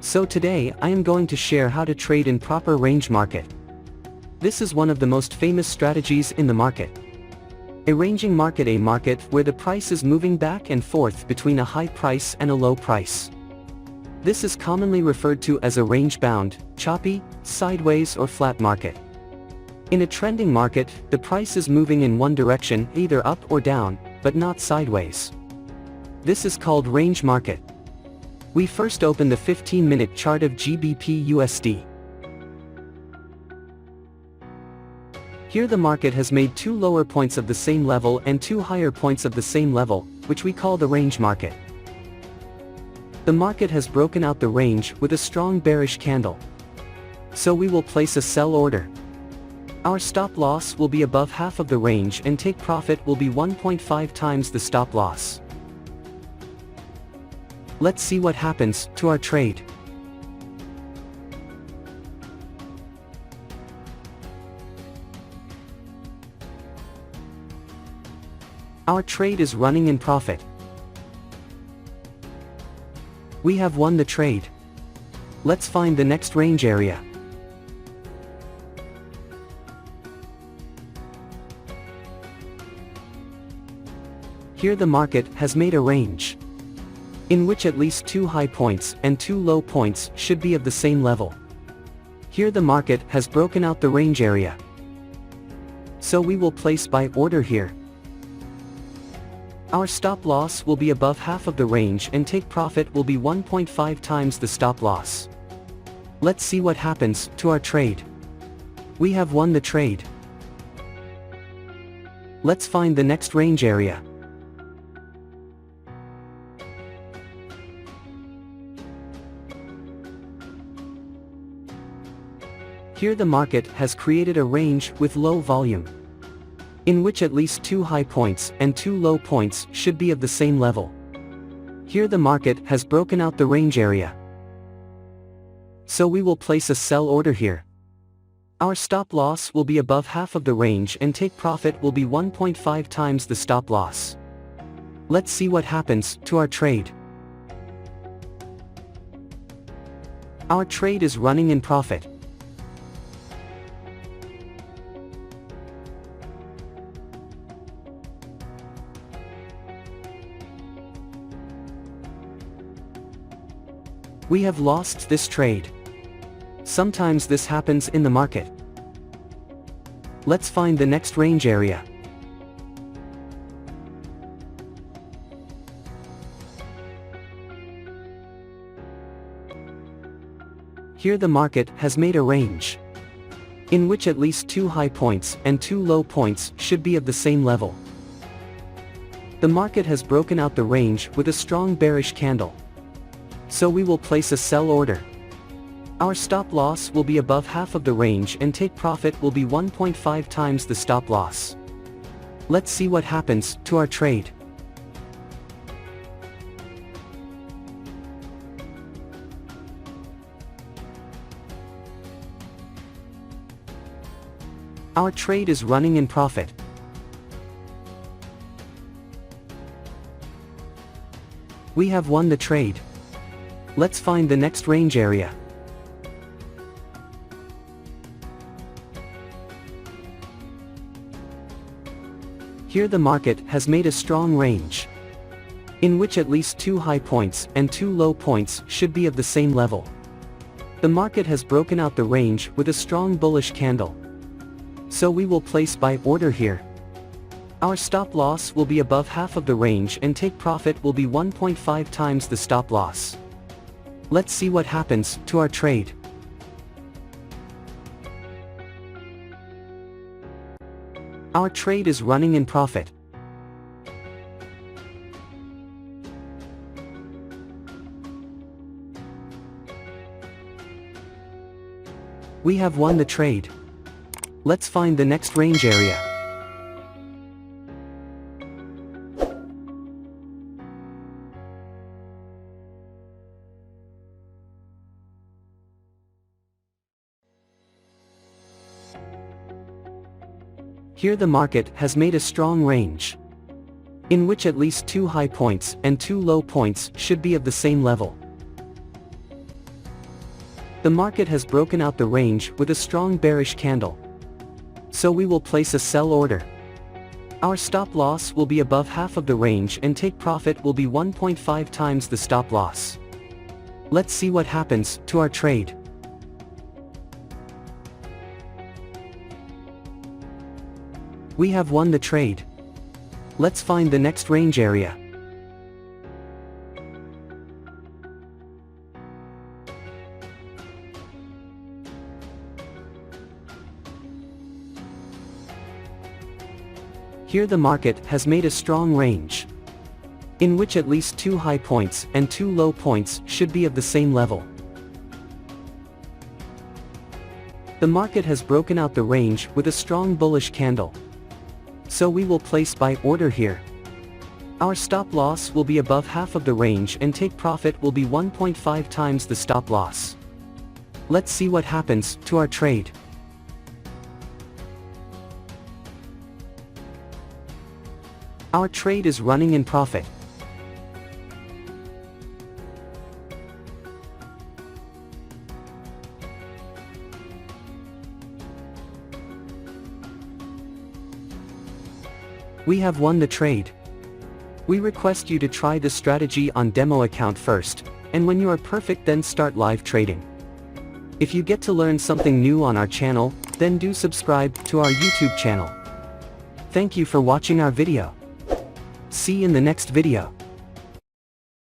So today I am going to share how to trade in proper range market. This is one of the most famous strategies in the market. A ranging market, a market where the price is moving back and forth between a high price and a low price. This is commonly referred to as a range-bound, choppy, sideways or flat market. In a trending market, the price is moving in one direction, either up or down, but not sideways. This is called range market. We first open the 15-minute chart of GBP USD. Here the market has made two lower points of the same level and two higher points of the same level, which we call the range market. The market has broken out the range with a strong bearish candle. So we will place a sell order. Our stop loss will be above half of the range and take profit will be 1.5 times the stop loss. Let's see what happens to our trade. Our trade is running in profit. We have won the trade. Let's find the next range area. Here the market has made a range, in which at least two high points and two low points should be of the same level. Here the market has broken out the range area. So we will place buy order here. Our stop loss will be above half of the range and take profit will be 1.5 times the stop loss. Let's see what happens to our trade. We have won the trade. Let's find the next range area. Here the market has created a range with low volume, in which at least two high points and two low points should be of the same level. Here the market has broken out the range area. So we will place a sell order here. Our stop loss will be above half of the range and take profit will be 1.5 times the stop loss. Let's see what happens to our trade. Our trade is running in profit. We have lost this trade. Sometimes this happens in the market. Let's find the next range area. Here the market has made a range, in which at least two high points and two low points should be of the same level. The market has broken out the range with a strong bearish candle. So we will place a sell order. Our stop loss will be above half of the range and take profit will be 1.5 times the stop loss. Let's see what happens to our trade. Our trade is running in profit. We have won the trade. Let's find the next range area. Here the market has made a strong range, in which at least two high points and two low points should be of the same level. The market has broken out the range with a strong bullish candle. So we will place buy order here. Our stop loss will be above half of the range and take profit will be 1.5 times the stop loss. Let's see what happens to our trade. Our trade is running in profit. We have won the trade. Let's find the next range area. Here the market has made a strong range, in which at least two high points and two low points should be of the same level. The market has broken out the range with a strong bearish candle. So we will place a sell order. Our stop loss will be above half of the range and take profit will be 1.5 times the stop loss. Let's see what happens to our trade. We have won the trade. Let's find the next range area. Here the market has made a strong range, in which at least 2 high points and 2 low points should be of the same level. The market has broken out the range with a strong bullish candle. So we will place buy order here. Our stop loss will be above half of the range and take profit will be 1.5 times the stop loss. Let's see what happens to our trade. Our trade is running in profit. We have won the trade. We request you to try this strategy on demo account first, and when you are perfect then start live trading. If you get to learn something new on our channel, then do subscribe to our YouTube channel. Thank you for watching our video. See you in the next video.